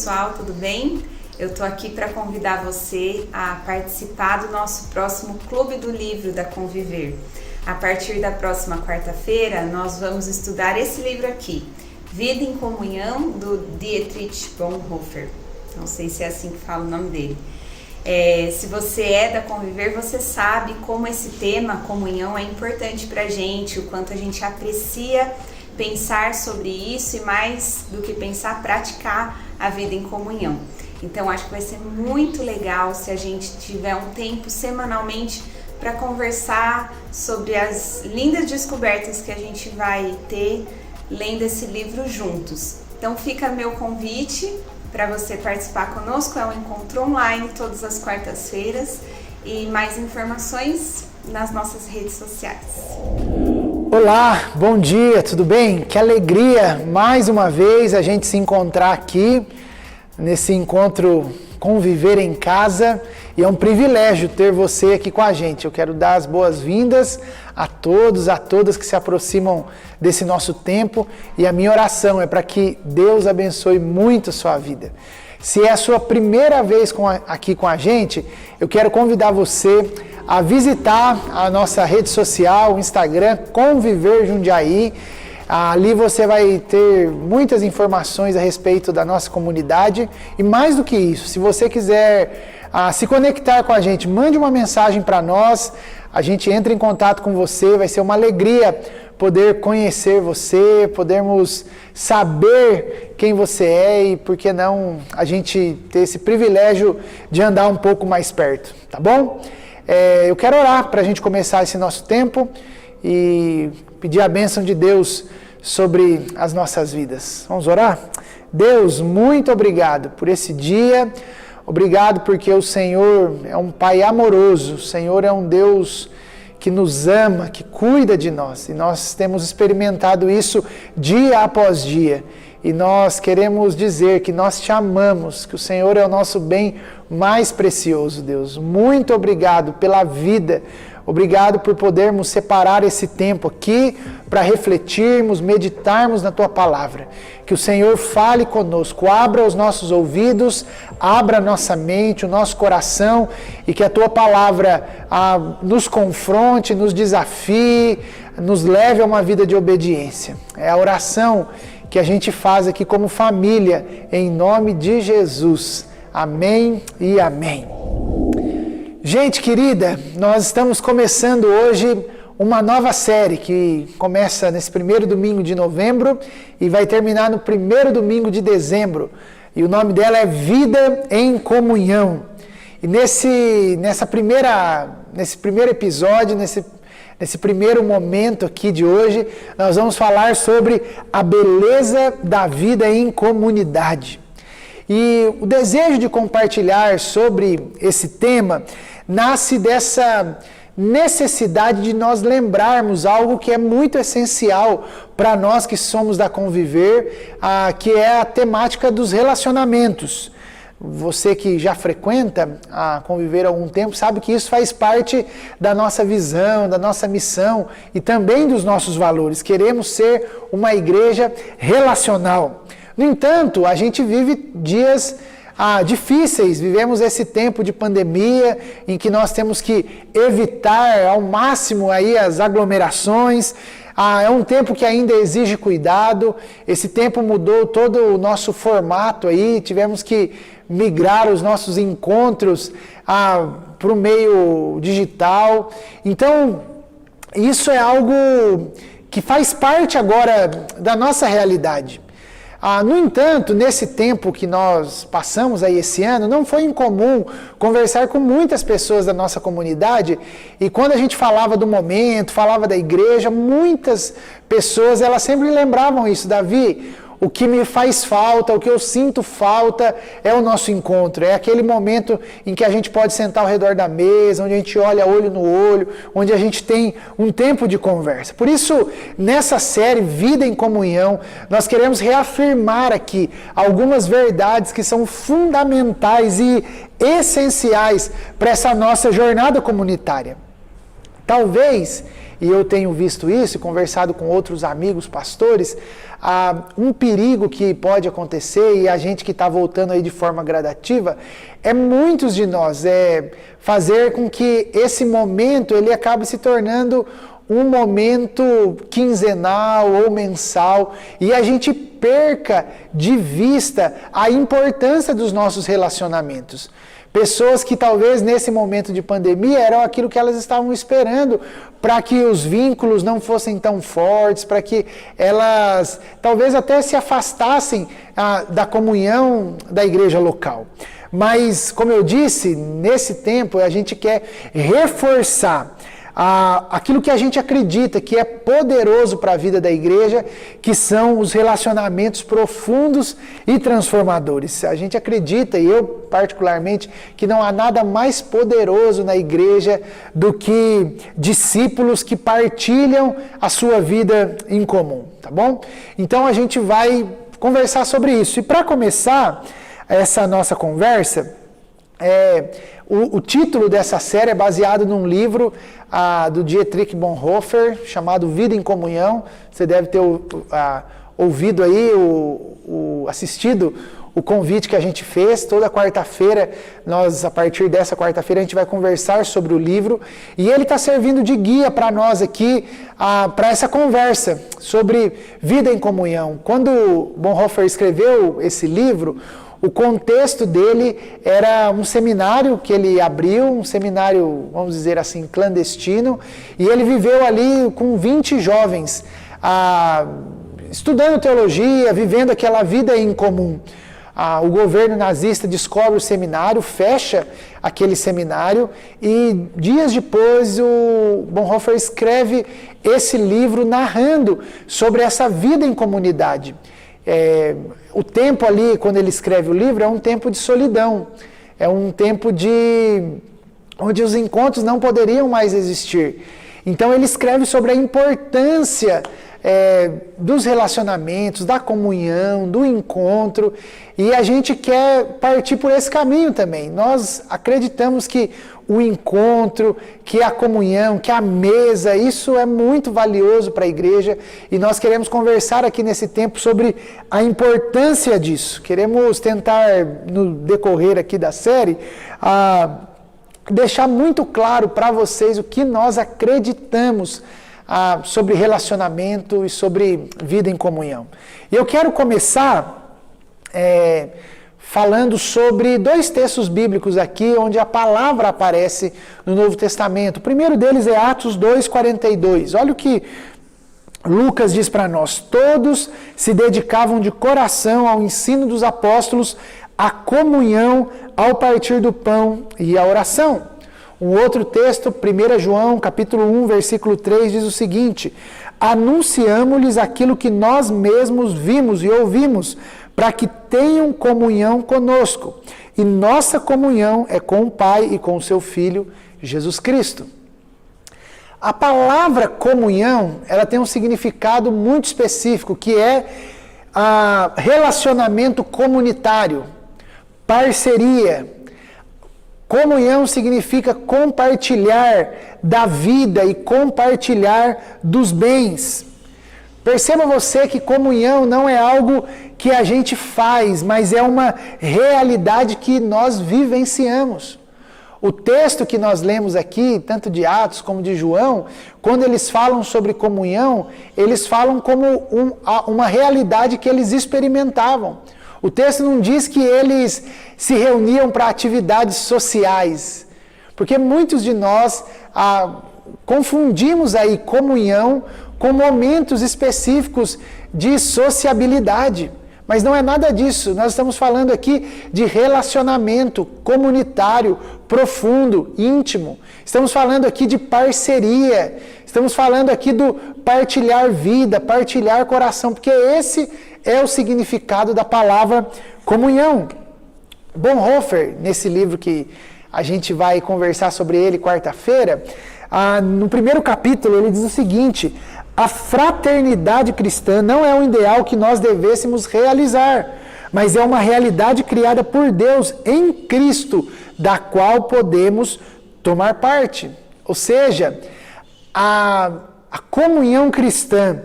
pessoal, tudo bem? Eu estou aqui para convidar você a participar do nosso próximo Clube do Livro da Conviver. A partir da próxima quarta-feira, nós vamos estudar esse livro aqui, Vida em Comunhão, do Dietrich Bonhoeffer. Não sei se é assim que fala o nome dele. Se você é da Conviver, você sabe como esse tema, comunhão, é importante para a gente, o quanto a gente aprecia pensar sobre isso e, mais do que pensar, praticar a vida em comunhão. Então, acho que vai ser muito legal se a gente tiver um tempo semanalmente para conversar sobre as lindas descobertas que a gente vai ter lendo esse livro juntos. Então, fica meu convite para você participar conosco. É um encontro online todas as quartas-feiras e mais informações nas nossas redes sociais. Olá, bom dia, tudo bem? Que alegria mais uma vez a gente se encontrar aqui nesse encontro Conviver em Casa, e é um privilégio ter você aqui com a gente. Eu quero dar as boas-vindas a todos, a todas que se aproximam desse nosso tempo, e a minha oração é para que Deus abençoe muito a sua vida. Se é a sua primeira vez aqui com a gente, eu quero convidar você a visitar a nossa rede social, o Instagram, Conviver Jundiaí. Ali você vai ter muitas informações a respeito da nossa comunidade e, mais do que isso, se você quiser se conectar com a gente, mande uma mensagem para nós, a gente entra em contato com você, vai ser uma alegria poder conhecer você, podermos saber quem você é e, por que não, a gente ter esse privilégio de andar um pouco mais perto, tá bom? Eu quero orar para a gente começar esse nosso tempo e pedir a bênção de Deus sobre as nossas vidas. Vamos orar? Deus, muito obrigado por esse dia, obrigado porque o Senhor é um Pai amoroso, o Senhor é um Deus que nos ama, que cuida de nós, e nós temos experimentado isso dia após dia, e nós queremos dizer que nós te amamos, que o Senhor é o nosso bem mais precioso, Deus. Muito obrigado pela vida, obrigado por podermos separar esse tempo aqui para refletirmos, meditarmos na Tua Palavra. Que o Senhor fale conosco, abra os nossos ouvidos, abra a nossa mente, o nosso coração, e que a Tua Palavra nos confronte, nos desafie, nos leve a uma vida de obediência. É a oração que a gente faz aqui como família, em nome de Jesus. Amém e amém. Gente querida, nós estamos começando hoje uma nova série que começa nesse primeiro domingo de novembro e vai terminar no primeiro domingo de dezembro. E o nome dela é Vida em Comunhão. E nesse primeiro episódio, nesse primeiro momento aqui de hoje, nós vamos falar sobre a beleza da vida em comunidade. E o desejo de compartilhar sobre esse tema nasce dessa necessidade de nós lembrarmos algo que é muito essencial para nós que somos da Conviver, que é a temática dos relacionamentos. Você que já frequenta a Conviver há algum tempo sabe que isso faz parte da nossa visão, da nossa missão e também dos nossos valores. Queremos ser uma igreja relacional. No entanto, a gente vive dias difíceis, vivemos esse tempo de pandemia em que nós temos que evitar ao máximo aí as aglomerações. É um tempo que ainda exige cuidado. Esse tempo mudou todo o nosso formato aí, tivemos que migrar os nossos encontros para o meio digital. Então, isso é algo que faz parte agora da nossa realidade. No entanto, nesse tempo que nós passamos aí esse ano, não foi incomum conversar com muitas pessoas da nossa comunidade, e quando a gente falava do momento, falava da igreja, muitas pessoas, elas sempre lembravam isso: Davi, o que me faz falta, o que eu sinto falta é o nosso encontro, é aquele momento em que a gente pode sentar ao redor da mesa, onde a gente olha olho no olho, onde a gente tem um tempo de conversa. Por isso, nessa série Vida em Comunhão, nós queremos reafirmar aqui algumas verdades que são fundamentais e essenciais para essa nossa jornada comunitária. Talvez, e eu tenho visto isso e conversado com outros amigos pastores, um perigo que pode acontecer, e a gente que está voltando aí de forma gradativa, é muitos de nós fazer com que esse momento ele acabe se tornando um momento quinzenal ou mensal, e a gente perca de vista a importância dos nossos relacionamentos. Pessoas que talvez nesse momento de pandemia eram aquilo que elas estavam esperando para que os vínculos não fossem tão fortes, para que elas talvez até se afastassem da comunhão da igreja local. Mas, como eu disse, nesse tempo a gente quer reforçar aquilo que a gente acredita que é poderoso para a vida da igreja, que são os relacionamentos profundos e transformadores. A gente acredita, e eu particularmente, que não há nada mais poderoso na igreja do que discípulos que partilham a sua vida em comum, tá bom? Então a gente vai conversar sobre isso. E para começar essa nossa conversa, o título dessa série é baseado num livro do Dietrich Bonhoeffer, chamado Vida em Comunhão. Você deve ter ouvido aí, assistido o convite que a gente fez. Toda quarta-feira, a partir dessa quarta-feira, a gente vai conversar sobre o livro. E ele está servindo de guia para nós aqui, para essa conversa sobre vida em comunhão. Quando Bonhoeffer escreveu esse livro, o contexto dele era um seminário que ele abriu, um seminário, vamos dizer assim, clandestino, e ele viveu ali com 20 jovens, estudando teologia, vivendo aquela vida em comum. O governo nazista descobre o seminário, fecha aquele seminário, e dias depois o Bonhoeffer escreve esse livro narrando sobre essa vida em comunidade. O tempo ali, quando ele escreve o livro, é um tempo de solidão, é um tempo onde os encontros não poderiam mais existir. Então ele escreve sobre a importância dos relacionamentos, da comunhão, do encontro, e a gente quer partir por esse caminho também. Nós acreditamos que o encontro, que a comunhão, que a mesa, isso é muito valioso para a igreja, e nós queremos conversar aqui nesse tempo sobre a importância disso. Queremos tentar, no decorrer aqui da série, deixar muito claro para vocês o que nós acreditamos sobre relacionamento e sobre vida em comunhão. E eu quero começar falando sobre dois textos bíblicos aqui, onde a palavra aparece no Novo Testamento. O primeiro deles é Atos 2:42. Olha o que Lucas diz para nós: todos se dedicavam de coração ao ensino dos apóstolos, à comunhão, ao partir do pão e à oração. Um outro texto, 1 João, capítulo 1, versículo 3, diz o seguinte: anunciamo-lhes aquilo que nós mesmos vimos e ouvimos, para que tenham comunhão conosco. E nossa comunhão é com o Pai e com o seu Filho, Jesus Cristo. A palavra comunhão, ela tem um significado muito específico, que é relacionamento comunitário, parceria. Comunhão significa compartilhar da vida e compartilhar dos bens. Perceba você que comunhão não é algo que a gente faz, mas é uma realidade que nós vivenciamos. O texto que nós lemos aqui, tanto de Atos como de João, quando eles falam sobre comunhão, eles falam como uma realidade que eles experimentavam. O texto não diz que eles se reuniam para atividades sociais, porque muitos de nós confundimos aí comunhão com momentos específicos de sociabilidade. Mas não é nada disso. Nós estamos falando aqui de relacionamento comunitário, profundo, íntimo. Estamos falando aqui de parceria. Estamos falando aqui do partilhar vida, partilhar coração, porque esse é o significado da palavra comunhão. Bonhoeffer, nesse livro que a gente vai conversar sobre ele quarta-feira, no primeiro capítulo ele diz o seguinte: a fraternidade cristã não é um ideal que nós devêssemos realizar, mas é uma realidade criada por Deus em Cristo, da qual podemos tomar parte. Ou seja, A comunhão cristã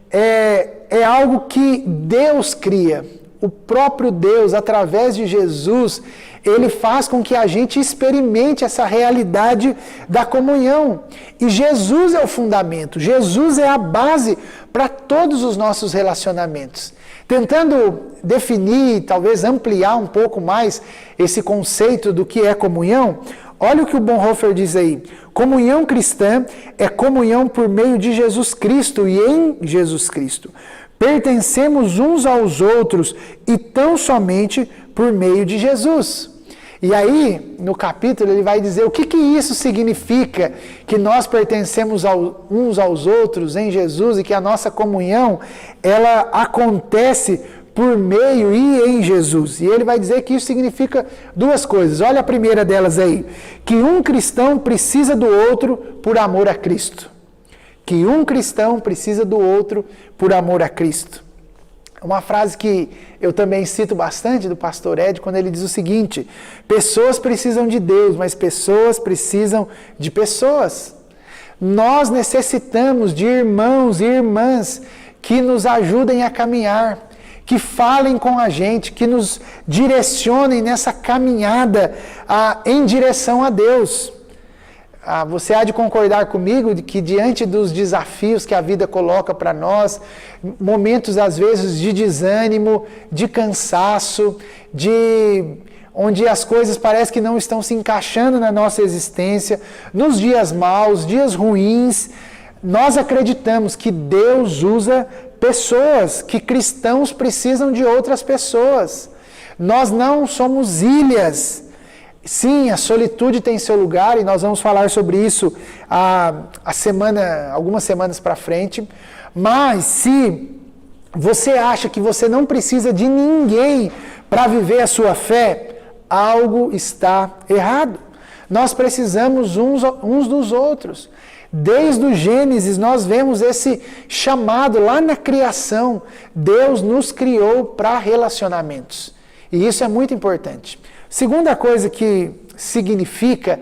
é algo que Deus cria. O próprio Deus, através de Jesus, Ele faz com que a gente experimente essa realidade da comunhão. E Jesus é o fundamento, Jesus é a base para todos os nossos relacionamentos. Tentando definir, talvez ampliar um pouco mais esse conceito do que é comunhão, olha o que o Bonhoeffer diz aí. Comunhão cristã é comunhão por meio de Jesus Cristo e em Jesus Cristo. Pertencemos uns aos outros e tão somente por meio de Jesus. E aí, no capítulo, ele vai dizer o que isso significa, que nós pertencemos uns aos outros em Jesus e que a nossa comunhão, ela acontece por meio e em Jesus. E ele vai dizer que isso significa duas coisas. Olha a primeira delas aí, que um cristão precisa do outro por amor a Cristo. Que um cristão precisa do outro por amor a Cristo. Uma frase que eu também cito bastante do pastor Ed, quando ele diz o seguinte: pessoas precisam de Deus, mas pessoas precisam de pessoas. Nós necessitamos de irmãos e irmãs que nos ajudem a caminhar, que falem com a gente, que nos direcionem nessa caminhada em direção a Deus. Você há de concordar comigo de que diante dos desafios que a vida coloca para nós, momentos às vezes de desânimo, de cansaço, onde as coisas parecem que não estão se encaixando na nossa existência, nos dias maus, dias ruins, nós acreditamos que Deus usa pessoas, que cristãos precisam de outras pessoas. Nós não somos ilhas. Sim, a solitude tem seu lugar e nós vamos falar sobre isso algumas semanas para frente. Mas se você acha que você não precisa de ninguém para viver a sua fé, algo está errado. Nós precisamos uns dos outros. Desde o Gênesis nós vemos esse chamado lá na criação. Deus nos criou para relacionamentos. E isso é muito importante. Segunda coisa que significa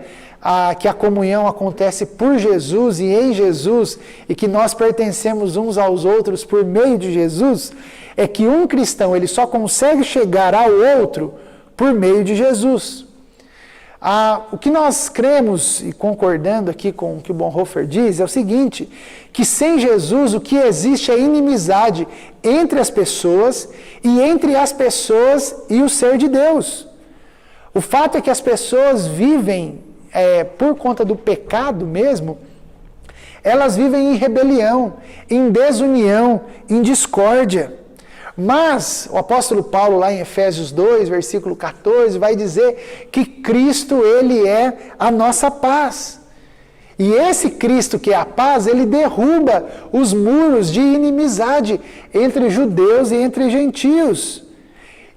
que a comunhão acontece por Jesus e em Jesus e que nós pertencemos uns aos outros por meio de Jesus, é que um cristão ele só consegue chegar ao outro por meio de Jesus. O que nós cremos, e concordando aqui com o que o Bonhoeffer diz, é o seguinte, que sem Jesus o que existe é inimizade entre as pessoas e entre as pessoas e o ser de Deus. O fato é que as pessoas vivem, por conta do pecado mesmo, elas vivem em rebelião, em desunião, em discórdia. Mas o apóstolo Paulo, lá em Efésios 2, versículo 14, vai dizer que Cristo, ele é a nossa paz. E esse Cristo que é a paz, ele derruba os muros de inimizade entre judeus e entre gentios.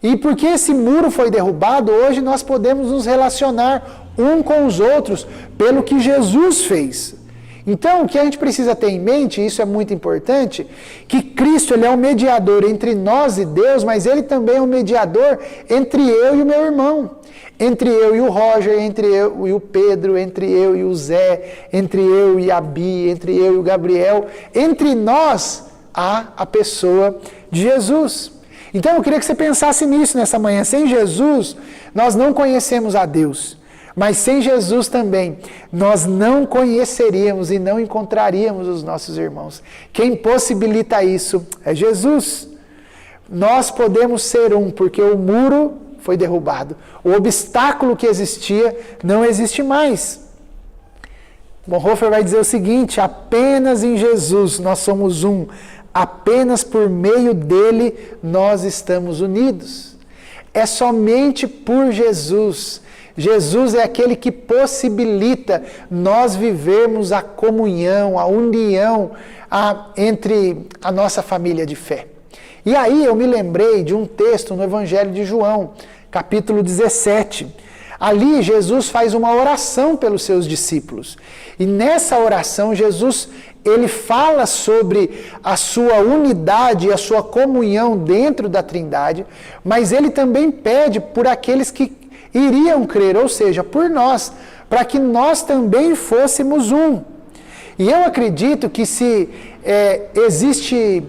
E porque esse muro foi derrubado, hoje nós podemos nos relacionar um com os outros pelo que Jesus fez. Então, o que a gente precisa ter em mente, isso é muito importante, que Cristo ele é o mediador entre nós e Deus, mas ele também é o mediador entre eu e o meu irmão, entre eu e o Roger, entre eu e o Pedro, entre eu e o Zé, entre eu e a Bi, entre eu e o Gabriel. Entre nós há a pessoa de Jesus. Então, eu queria que você pensasse nisso nessa manhã. Sem Jesus, nós não conhecemos a Deus. Mas sem Jesus também, nós não conheceríamos e não encontraríamos os nossos irmãos. Quem possibilita isso é Jesus. Nós podemos ser um, porque o muro foi derrubado. O obstáculo que existia não existe mais. Bonhoeffer vai dizer o seguinte: apenas em Jesus nós somos um. Apenas por meio dele nós estamos unidos. É somente por Jesus. Jesus é aquele que possibilita nós vivermos a comunhão, a união entre a nossa família de fé. E aí eu me lembrei de um texto no Evangelho de João, capítulo 17. Ali Jesus faz uma oração pelos seus discípulos. E nessa oração Jesus ele fala sobre a sua unidade e a sua comunhão dentro da Trindade, mas ele também pede por aqueles que iriam crer, ou seja, por nós, para que nós também fôssemos um. E eu acredito que se existe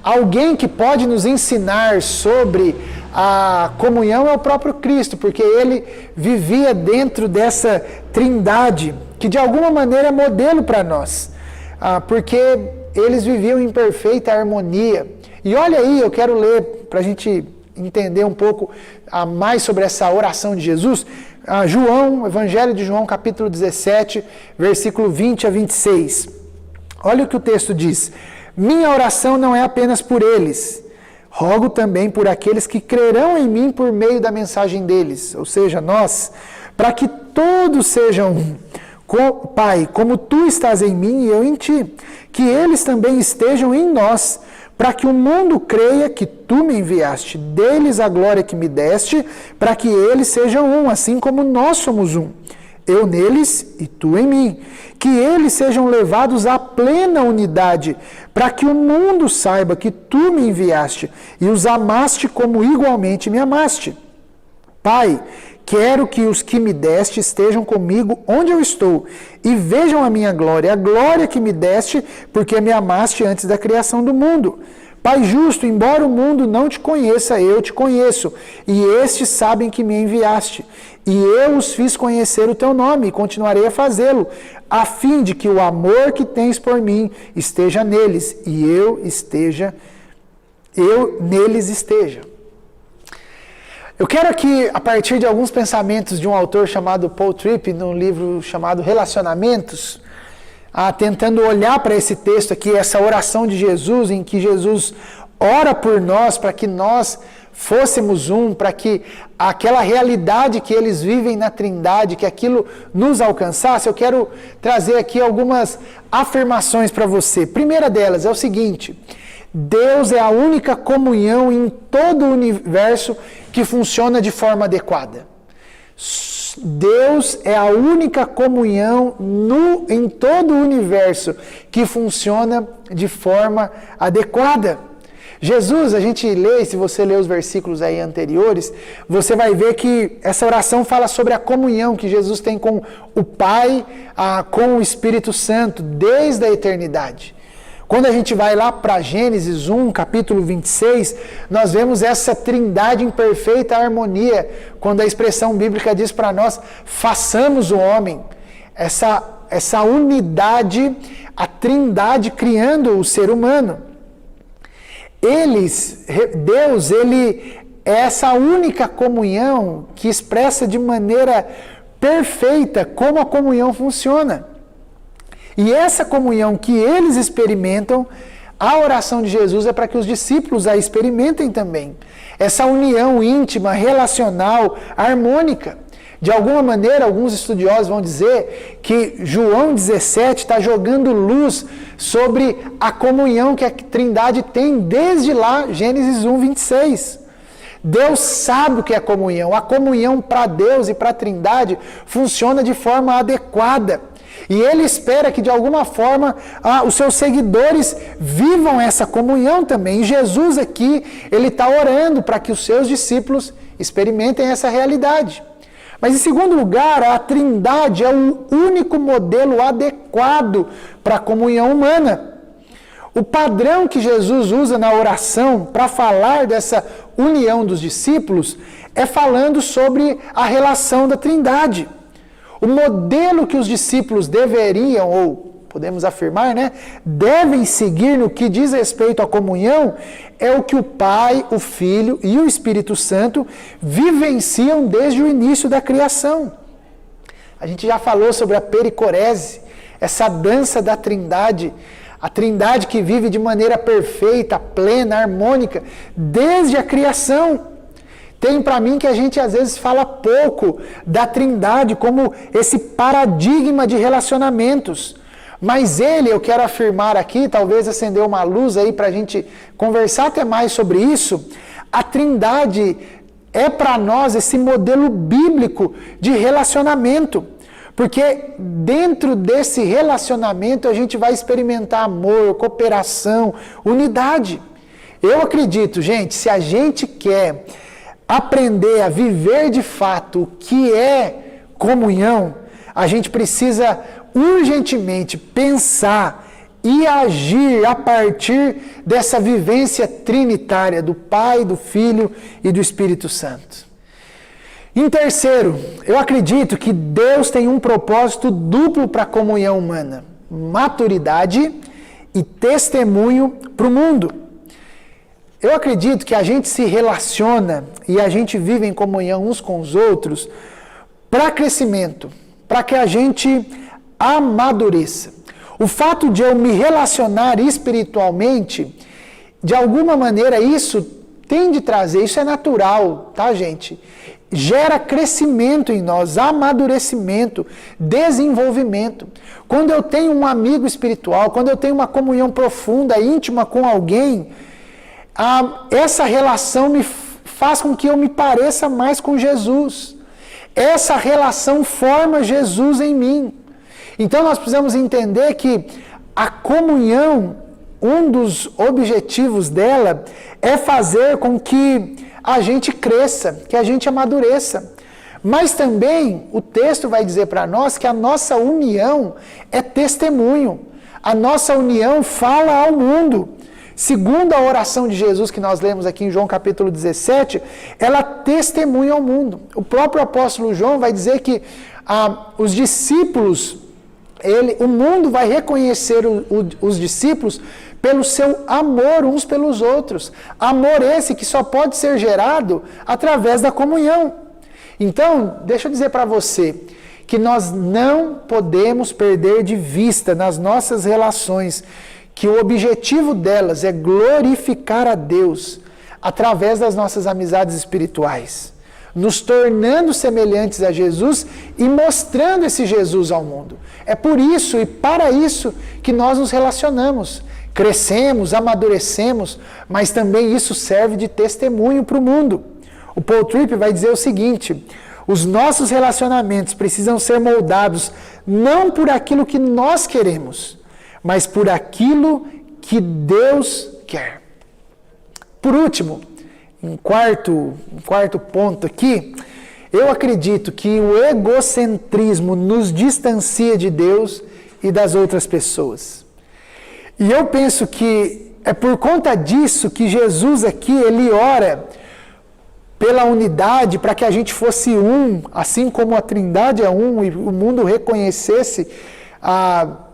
alguém que pode nos ensinar sobre a comunhão é o próprio Cristo, porque ele vivia dentro dessa trindade, que de alguma maneira é modelo para nós, porque eles viviam em perfeita harmonia. E olha aí, eu quero ler para a gente entender um pouco mais sobre essa oração de Jesus. João, Evangelho de João, capítulo 17, versículo 20 a 26. Olha o que o texto diz. Minha oração não é apenas por eles, rogo também por aqueles que crerão em mim por meio da mensagem deles, ou seja, nós, para que todos sejam um. Pai, como tu estás em mim e eu em ti, que eles também estejam em nós, para que o mundo creia que tu me enviaste, deles a glória que me deste, para que eles sejam um, assim como nós somos um. Eu neles e tu em mim. Que eles sejam levados à plena unidade, para que o mundo saiba que tu me enviaste e os amaste como igualmente me amaste. Pai, quero que os que me deste estejam comigo onde eu estou e vejam a minha glória, a glória que me deste, porque me amaste antes da criação do mundo. Pai justo, embora o mundo não te conheça, eu te conheço, e estes sabem que me enviaste. E eu os fiz conhecer o teu nome, e continuarei a fazê-lo, a fim de que o amor que tens por mim esteja neles, e eu neles esteja. Eu quero aqui, a partir de alguns pensamentos de um autor chamado Paul Tripp, num livro chamado Relacionamentos, tentando olhar para esse texto aqui, essa oração de Jesus, em que Jesus ora por nós, para que nós fôssemos um, para que aquela realidade que eles vivem na Trindade, que aquilo nos alcançasse. Eu quero trazer aqui algumas afirmações para você. Primeira delas é o seguinte: Deus é a única comunhão em todo o universo que funciona de forma adequada. Deus é a única comunhão em todo o universo que funciona de forma adequada. Jesus, a gente lê, se você ler os versículos aí anteriores, você vai ver que essa oração fala sobre a comunhão que Jesus tem com o Pai, com o Espírito Santo, desde a eternidade. Quando a gente vai lá para Gênesis 1, capítulo 26, nós vemos essa trindade em perfeita harmonia, quando a expressão bíblica diz para nós, façamos o homem. Essa unidade, a trindade criando o ser humano. Deus, ele é essa única comunhão que expressa de maneira perfeita como a comunhão funciona. E essa comunhão que eles experimentam, a oração de Jesus é para que os discípulos a experimentem também. Essa união íntima, relacional, harmônica. De alguma maneira, alguns estudiosos vão dizer que João 17 está jogando luz sobre a comunhão que a Trindade tem desde lá, Gênesis 1, 26. Deus sabe o que é comunhão. A comunhão para Deus e para a Trindade funciona de forma adequada. E Ele espera que de alguma forma os seus seguidores vivam essa comunhão também. E Jesus aqui, Ele está orando para que os seus discípulos experimentem essa realidade. Mas em segundo lugar, a Trindade é o único modelo adequado para a comunhão humana. O padrão que Jesus usa na oração para falar dessa união dos discípulos é falando sobre a relação da Trindade. O modelo que os discípulos deveriam, ou podemos afirmar, devem seguir no que diz respeito à comunhão, é o que o Pai, o Filho e o Espírito Santo vivenciam desde o início da criação. A gente já falou sobre a pericorese, essa dança da Trindade, a Trindade que vive de maneira perfeita, plena, harmônica, desde a criação. Tem para mim que a gente às vezes fala pouco da Trindade como esse paradigma de relacionamentos. Mas eu quero afirmar aqui, talvez acender uma luz aí para a gente conversar até mais sobre isso. A Trindade é para nós esse modelo bíblico de relacionamento. Porque dentro desse relacionamento a gente vai experimentar amor, cooperação, unidade. Eu acredito, gente, se a gente quer aprender a viver de fato o que é comunhão, a gente precisa urgentemente pensar e agir a partir dessa vivência trinitária do Pai, do Filho e do Espírito Santo. Em terceiro, eu acredito que Deus tem um propósito duplo para a comunhão humana: maturidade e testemunho para o mundo. Eu acredito que a gente se relaciona e a gente vive em comunhão uns com os outros para crescimento, para que a gente amadureça. O fato de eu me relacionar espiritualmente, de alguma maneira isso tem de trazer, isso é natural, tá, gente? Gera crescimento em nós, amadurecimento, desenvolvimento. Quando eu tenho um amigo espiritual, quando eu tenho uma comunhão profunda, íntima com alguém, essa relação me faz com que eu me pareça mais com Jesus. Essa relação forma Jesus em mim. Então nós precisamos entender que a comunhão, um dos objetivos dela é fazer com que a gente cresça, que a gente amadureça. Mas também o texto vai dizer para nós que a nossa união é testemunho. A nossa união fala ao mundo. Segundo a oração de Jesus que nós lemos aqui em João capítulo 17, ela testemunha ao mundo. O próprio apóstolo João vai dizer que os discípulos, o mundo vai reconhecer os discípulos pelo seu amor uns pelos outros. Amor esse que só pode ser gerado através da comunhão. Então, deixa eu dizer para você que nós não podemos perder de vista nas nossas relações que o objetivo delas é glorificar a Deus através das nossas amizades espirituais, nos tornando semelhantes a Jesus e mostrando esse Jesus ao mundo. É por isso e para isso que nós nos relacionamos, crescemos, amadurecemos, mas também isso serve de testemunho para o mundo. O Paul Tripp vai dizer o seguinte: os nossos relacionamentos precisam ser moldados não por aquilo que nós queremos, mas por aquilo que Deus quer. Por último, em quarto ponto aqui, eu acredito que o egocentrismo nos distancia de Deus e das outras pessoas. E eu penso que é por conta disso que Jesus aqui, ele ora pela unidade, para que a gente fosse um, assim como a Trindade é um e o mundo reconhecesse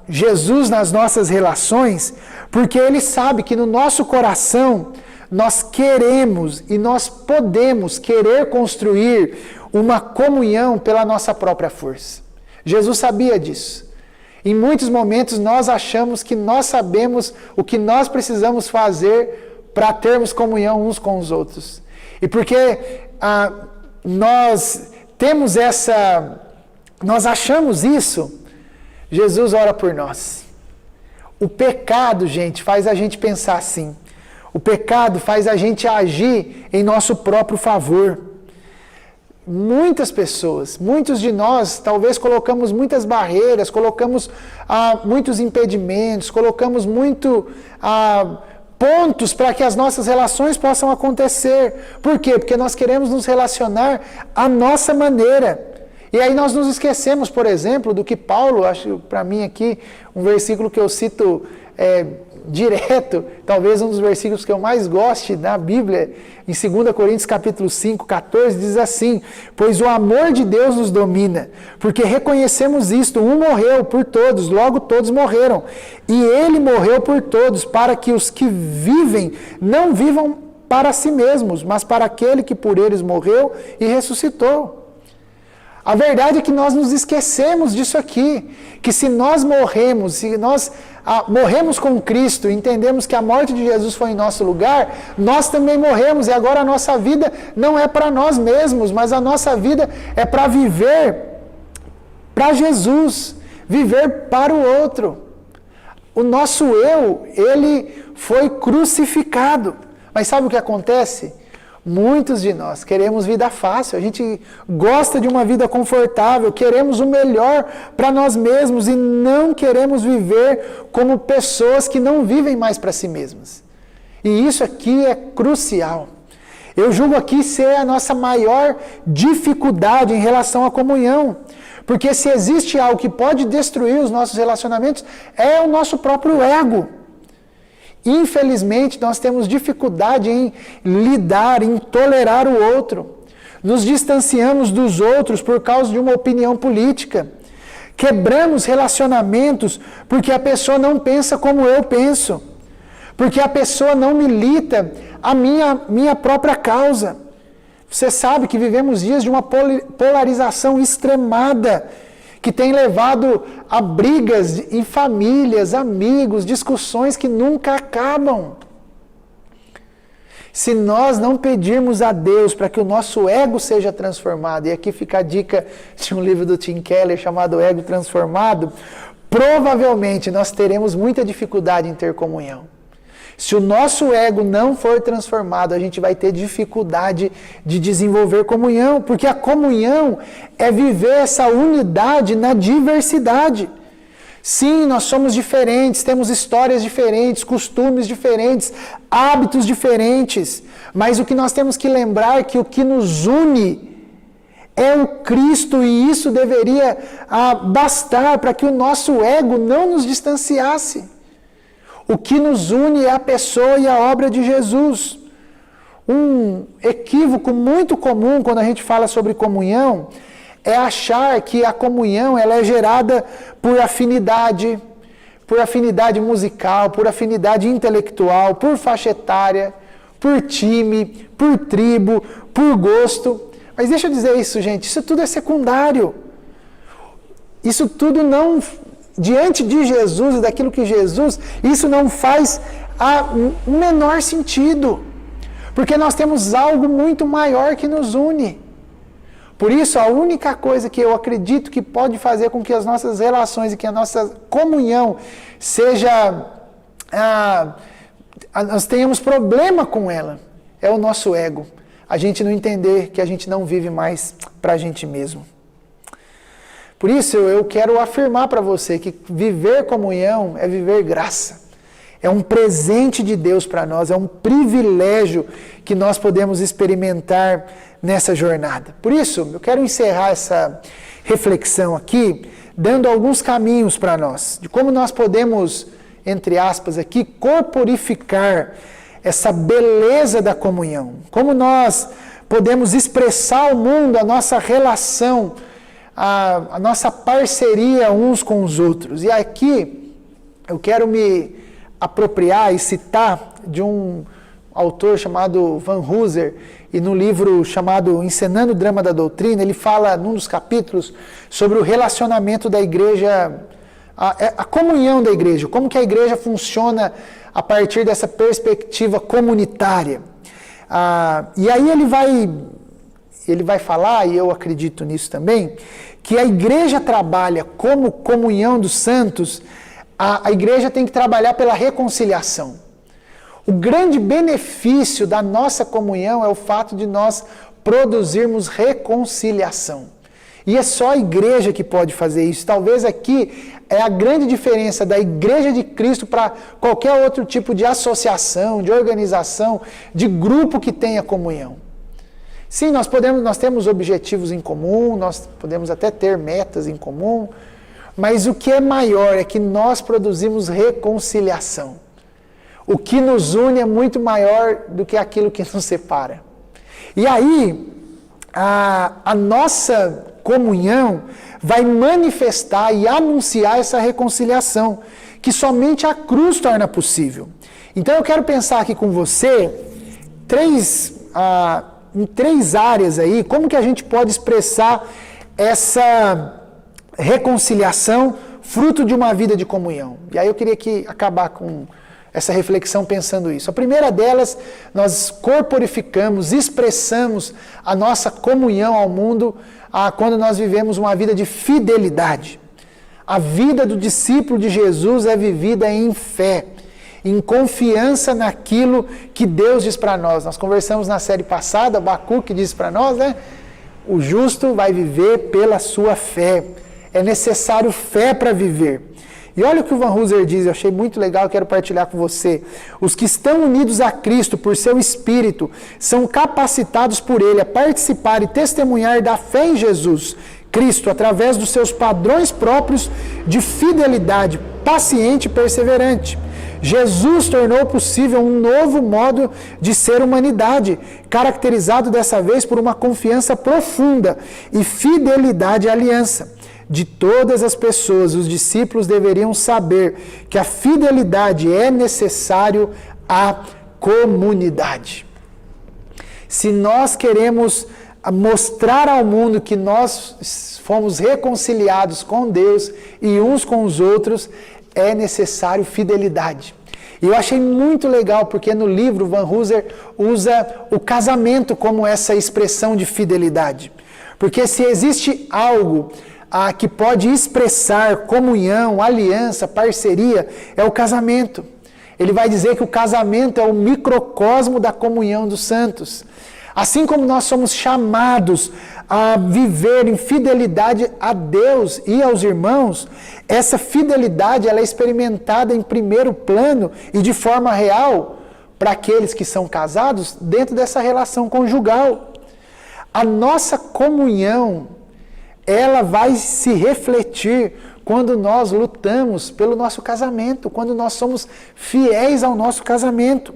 Jesus nas nossas relações, porque ele sabe que no nosso coração nós queremos e nós podemos querer construir uma comunhão pela nossa própria força. Jesus sabia disso. Em muitos momentos nós achamos que nós sabemos o que nós precisamos fazer para termos comunhão uns com os outros. E porque nós achamos isso, Jesus ora por nós. O pecado, gente, faz a gente pensar assim. O pecado faz a gente agir em nosso próprio favor. Muitas pessoas, muitos de nós, talvez colocamos muitas barreiras, colocamos muitos impedimentos, colocamos pontos para que as nossas relações possam acontecer. Por quê? Porque nós queremos nos relacionar à nossa maneira. E aí nós nos esquecemos, por exemplo, do que Paulo, acho para mim aqui, um versículo que eu cito direto, talvez um dos versículos que eu mais goste na Bíblia, em 2 Coríntios capítulo 5, 14, diz assim: pois o amor de Deus nos domina, porque reconhecemos isto, um morreu por todos, logo todos morreram, e ele morreu por todos, para que os que vivem não vivam para si mesmos, mas para aquele que por eles morreu e ressuscitou. A verdade é que nós nos esquecemos disso aqui, que se nós morremos, se nós morremos com Cristo, entendemos que a morte de Jesus foi em nosso lugar, nós também morremos, e agora a nossa vida não é para nós mesmos, mas a nossa vida é para viver para Jesus, viver para o outro. O nosso eu, ele foi crucificado. Mas sabe o que acontece? Muitos de nós queremos vida fácil, a gente gosta de uma vida confortável, queremos o melhor para nós mesmos e não queremos viver como pessoas que não vivem mais para si mesmas. E isso aqui é crucial. Eu julgo aqui ser a nossa maior dificuldade em relação à comunhão. Porque se existe algo que pode destruir os nossos relacionamentos, é o nosso próprio ego. Infelizmente, nós temos dificuldade em lidar, em tolerar o outro. Nos distanciamos dos outros por causa de uma opinião política. Quebramos relacionamentos porque a pessoa não pensa como eu penso. Porque a pessoa não milita a minha própria causa. Você sabe que vivemos dias de uma polarização extremada, que tem levado a brigas em famílias, amigos, discussões que nunca acabam. Se nós não pedirmos a Deus para que o nosso ego seja transformado, e aqui fica a dica de um livro do Tim Keller chamado Ego Transformado, provavelmente nós teremos muita dificuldade em ter comunhão. Se o nosso ego não for transformado, a gente vai ter dificuldade de desenvolver comunhão, porque a comunhão é viver essa unidade na diversidade. Sim, nós somos diferentes, temos histórias diferentes, costumes diferentes, hábitos diferentes, mas o que nós temos que lembrar é que o que nos une é o Cristo, e isso deveria bastar para que o nosso ego não nos distanciasse. O que nos une é a pessoa e a obra de Jesus. Um equívoco muito comum quando a gente fala sobre comunhão é achar que a comunhão ela é gerada por afinidade musical, por afinidade intelectual, por faixa etária, por time, por tribo, por gosto. Mas deixa eu dizer isso, gente, isso tudo é secundário. Isso tudo não... Diante de Jesus e daquilo que Jesus, isso não faz o menor sentido. Porque nós temos algo muito maior que nos une. Por isso, a única coisa que eu acredito que pode fazer com que as nossas relações e que a nossa comunhão seja... nós tenhamos problema com ela, é o nosso ego. A gente não entender que a gente não vive mais para a gente mesmo. Por isso, eu quero afirmar para você que viver comunhão é viver graça. É um presente de Deus para nós, é um privilégio que nós podemos experimentar nessa jornada. Por isso, eu quero encerrar essa reflexão aqui, dando alguns caminhos para nós, de como nós podemos, entre aspas aqui, corporificar essa beleza da comunhão. Como nós podemos expressar ao mundo a nossa relação, a nossa parceria uns com os outros. E aqui eu quero me apropriar e citar de um autor chamado Van Hooser, e no livro chamado Encenando o Drama da Doutrina, ele fala num dos capítulos sobre o relacionamento da igreja, a comunhão da igreja, como que a igreja funciona a partir dessa perspectiva comunitária. E aí ele vai falar, e eu acredito nisso também, que a igreja trabalha como comunhão dos santos, a igreja tem que trabalhar pela reconciliação. O grande benefício da nossa comunhão é o fato de nós produzirmos reconciliação. E é só a igreja que pode fazer isso. Talvez aqui é a grande diferença da igreja de Cristo para qualquer outro tipo de associação, de organização, de grupo que tenha comunhão. Sim, nós temos objetivos em comum, nós podemos até ter metas em comum, mas o que é maior é que nós produzimos reconciliação. O que nos une é muito maior do que aquilo que nos separa. E aí, a nossa comunhão vai manifestar e anunciar essa reconciliação, que somente a cruz torna possível. Então eu quero pensar aqui com você em três áreas aí, como que a gente pode expressar essa reconciliação fruto de uma vida de comunhão. E aí eu queria acabar com essa reflexão pensando isso. A primeira delas, nós corporificamos, expressamos a nossa comunhão ao mundo quando nós vivemos uma vida de fidelidade. A vida do discípulo de Jesus é vivida em fé, em confiança naquilo que Deus diz para nós. Nós conversamos na série passada, Abacuque disse para nós, né? O justo vai viver pela sua fé. É necessário fé para viver. E olha o que o Van Hooser diz, eu achei muito legal, quero partilhar com você. Os que estão unidos a Cristo por seu Espírito são capacitados por Ele a participar e testemunhar da fé em Jesus, Cristo, através dos seus padrões próprios de fidelidade, paciente e perseverante. Jesus tornou possível um novo modo de ser humanidade, caracterizado dessa vez por uma confiança profunda e fidelidade à aliança. De todas as pessoas, os discípulos deveriam saber que a fidelidade é necessário à comunidade. Se nós queremos mostrar ao mundo que nós fomos reconciliados com Deus e uns com os outros, é necessário fidelidade. E eu achei muito legal, porque no livro Van Hooser usa o casamento como essa expressão de fidelidade. Porque se existe algo que pode expressar comunhão, aliança, parceria, é o casamento. Ele vai dizer que o casamento é o microcosmo da comunhão dos santos. Assim como nós somos chamados a viver em fidelidade a Deus e aos irmãos, essa fidelidade ela é experimentada em primeiro plano e de forma real para aqueles que são casados dentro dessa relação conjugal. A nossa comunhão, ela vai se refletir quando nós lutamos pelo nosso casamento, quando nós somos fiéis ao nosso casamento.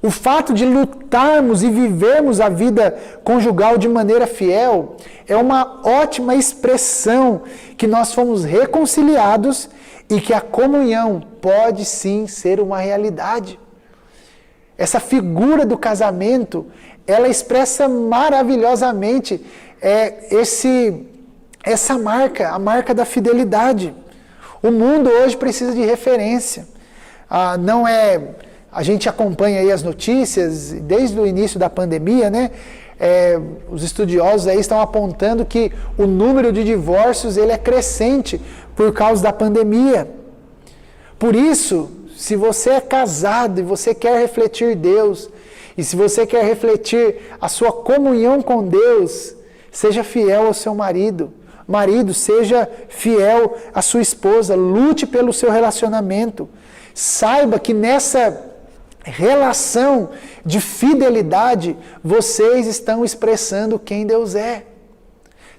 O fato de lutarmos e vivermos a vida conjugal de maneira fiel é uma ótima expressão que nós fomos reconciliados e que a comunhão pode sim ser uma realidade. Essa figura do casamento, ela expressa maravilhosamente essa marca, a marca da fidelidade. O mundo hoje precisa de referência. A gente acompanha aí as notícias, desde o início da pandemia, né? Os estudiosos aí estão apontando que o número de divórcios ele é crescente por causa da pandemia. Por isso, se você é casado e você quer refletir Deus, e se você quer refletir a sua comunhão com Deus, seja fiel ao seu marido. Marido, seja fiel à sua esposa, lute pelo seu relacionamento. Saiba que nessa relação de fidelidade, vocês estão expressando quem Deus é.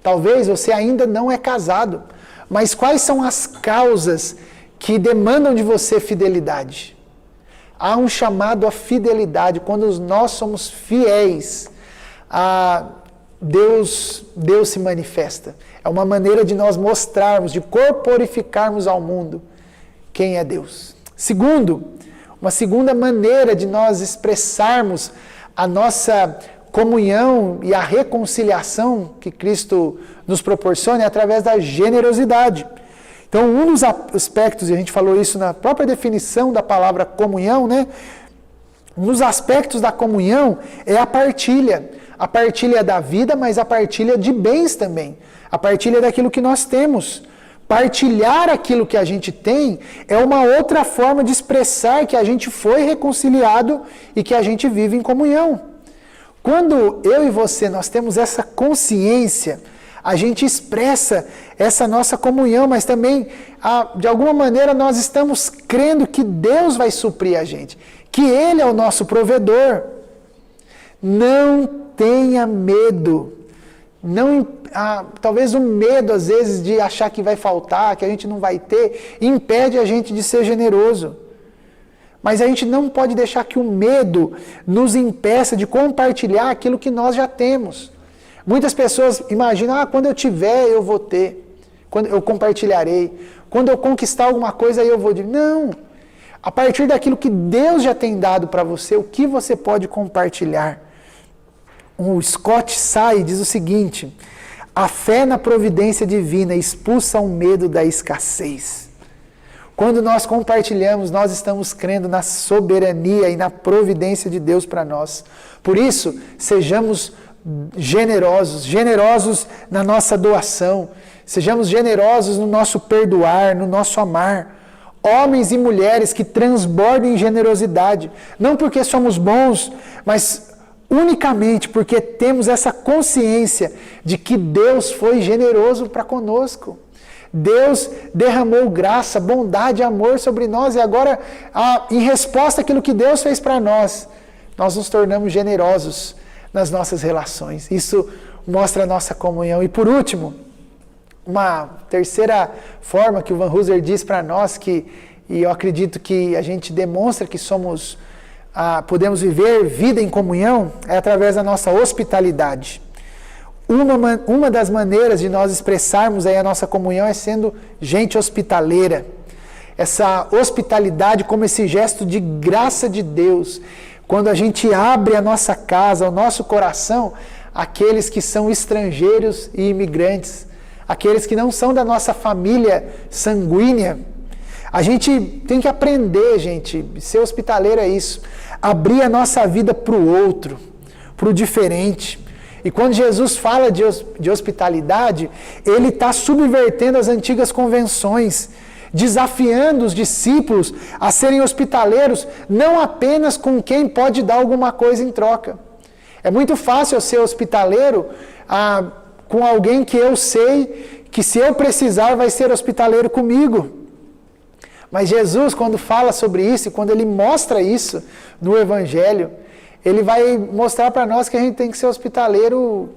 Talvez você ainda não é casado, mas quais são as causas que demandam de você fidelidade? Há um chamado à fidelidade. Quando nós somos fiéis, Deus se manifesta. É uma maneira de nós mostrarmos, de corporificarmos ao mundo quem é Deus. Uma segunda maneira de nós expressarmos a nossa comunhão e a reconciliação que Cristo nos proporciona é através da generosidade. Então, um dos aspectos, e a gente falou isso na própria definição da palavra comunhão, né? Um dos aspectos da comunhão é a partilha. A partilha da vida, mas a partilha de bens também. A partilha daquilo que nós temos. Partilhar aquilo que a gente tem é uma outra forma de expressar que a gente foi reconciliado e que a gente vive em comunhão. Quando eu e você nós temos essa consciência, a gente expressa essa nossa comunhão, mas também, de alguma maneira, nós estamos crendo que Deus vai suprir a gente, que Ele é o nosso provedor. Não tenha medo. Talvez o medo, às vezes, de achar que vai faltar, que a gente não vai ter, impede a gente de ser generoso. Mas a gente não pode deixar que o medo nos impeça de compartilhar aquilo que nós já temos. Muitas pessoas imaginam, quando eu tiver, eu vou ter. Quando eu compartilharei. Quando eu conquistar alguma coisa, aí eu vou dizer. Não! A partir daquilo que Deus já tem dado para você, o que você pode compartilhar? O Scott Sai diz o seguinte: a fé na providência divina expulsa o medo da escassez. Quando nós compartilhamos, nós estamos crendo na soberania e na providência de Deus para nós. Por isso, sejamos generosos na nossa doação, sejamos generosos no nosso perdoar, no nosso amar. Homens e mulheres que transbordem em generosidade, não porque somos bons, mas unicamente porque temos essa consciência de que Deus foi generoso para conosco. Deus derramou graça, bondade e amor sobre nós e agora, em resposta àquilo que Deus fez para nós, nós nos tornamos generosos nas nossas relações. Isso mostra a nossa comunhão. E por último, Uma terceira forma que o Van Hooser diz para nós, e eu acredito que a gente demonstra que podemos viver vida em comunhão, é através da nossa hospitalidade. Uma das maneiras de nós expressarmos aí a nossa comunhão é sendo gente hospitaleira. Essa hospitalidade como esse gesto de graça de Deus, quando a gente abre a nossa casa, o nosso coração, àqueles que são estrangeiros e imigrantes, aqueles que não são da nossa família sanguínea. A gente tem que aprender, gente, ser hospitaleiro é isso, abrir a nossa vida para o outro, para o diferente. E quando Jesus fala de hospitalidade, ele está subvertendo as antigas convenções, desafiando os discípulos a serem hospitaleiros, não apenas com quem pode dar alguma coisa em troca. É muito fácil eu ser hospitaleiro com alguém que eu sei que, se eu precisar, vai ser hospitaleiro comigo. Mas Jesus, quando fala sobre isso, e quando ele mostra isso no Evangelho, ele vai mostrar para nós que a gente tem que ser hospitaleiro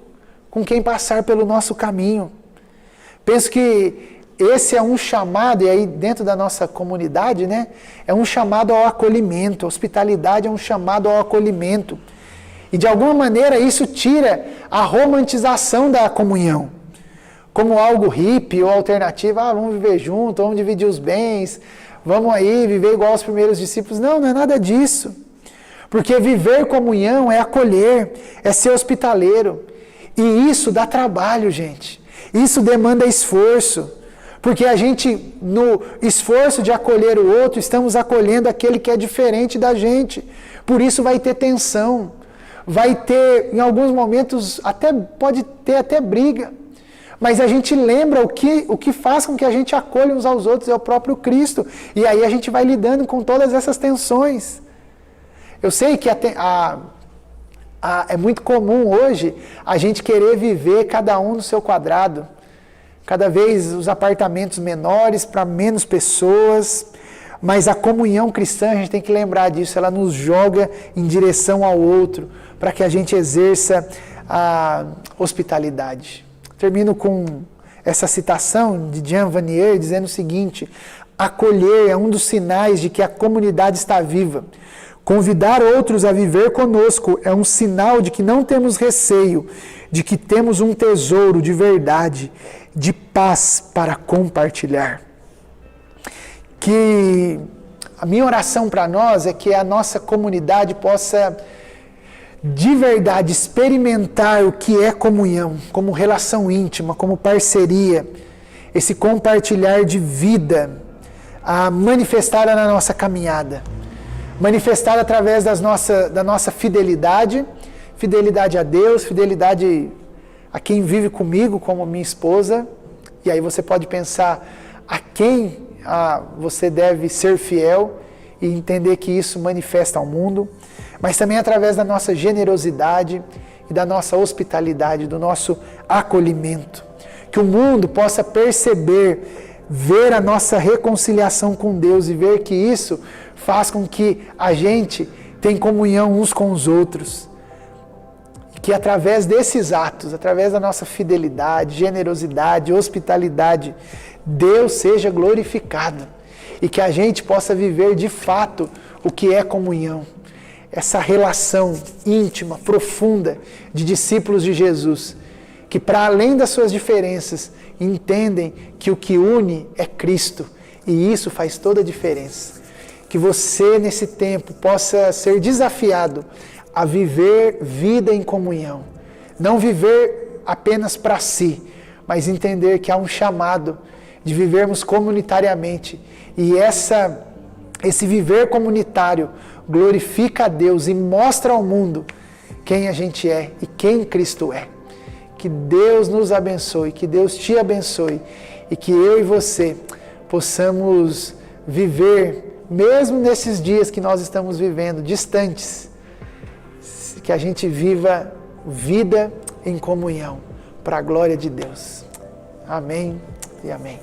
com quem passar pelo nosso caminho. Penso que esse é um chamado, e aí dentro da nossa comunidade, né, é um chamado ao acolhimento. A hospitalidade é um chamado ao acolhimento. E de alguma maneira isso tira a romantização da comunhão, como algo hippie ou alternativo. Vamos viver junto, vamos dividir os bens, vamos aí viver igual aos primeiros discípulos. Não é nada disso. Porque viver comunhão é acolher, é ser hospitaleiro. E isso dá trabalho, gente. Isso demanda esforço. Porque a gente, no esforço de acolher o outro, estamos acolhendo aquele que é diferente da gente. Por isso vai ter tensão. Vai ter, em alguns momentos, pode ter até briga. Mas a gente lembra o que faz com que a gente acolha uns aos outros, é o próprio Cristo. E aí a gente vai lidando com todas essas tensões. Eu sei que é muito comum hoje a gente querer viver cada um no seu quadrado. Cada vez os apartamentos menores para menos pessoas. Mas a comunhão cristã, a gente tem que lembrar disso, ela nos joga em direção ao outro, para que a gente exerça a hospitalidade. Termino com essa citação de Jean Vanier, dizendo o seguinte: acolher é um dos sinais de que a comunidade está viva. Convidar outros a viver conosco é um sinal de que não temos receio, de que temos um tesouro de verdade, de paz para compartilhar. Que a minha oração para nós é que a nossa comunidade possa de verdade experimentar o que é comunhão, como relação íntima, como parceria, esse compartilhar de vida, manifestada na nossa caminhada, manifestada através da nossa fidelidade a Deus, fidelidade a quem vive comigo, como minha esposa. E aí você pode pensar a quem você deve ser fiel e entender que isso manifesta ao mundo, mas também através da nossa generosidade e da nossa hospitalidade, do nosso acolhimento. Que o mundo possa perceber, ver a nossa reconciliação com Deus e ver que isso faz com que a gente tenha comunhão uns com os outros. Que através desses atos, através da nossa fidelidade, generosidade, hospitalidade, Deus seja glorificado e que a gente possa viver de fato o que é comunhão. Essa relação íntima, profunda de discípulos de Jesus, que para além das suas diferenças, entendem que o que une é Cristo e isso faz toda a diferença. Que você nesse tempo possa ser desafiado a viver vida em comunhão. Não viver apenas para si, mas entender que há um chamado de vivermos comunitariamente. E esse viver comunitário glorifica a Deus e mostra ao mundo quem a gente é e quem Cristo é. Que Deus nos abençoe, que Deus te abençoe e que eu e você possamos viver, mesmo nesses dias que nós estamos vivendo, distantes, que a gente viva vida em comunhão, para a glória de Deus. Amém e amém.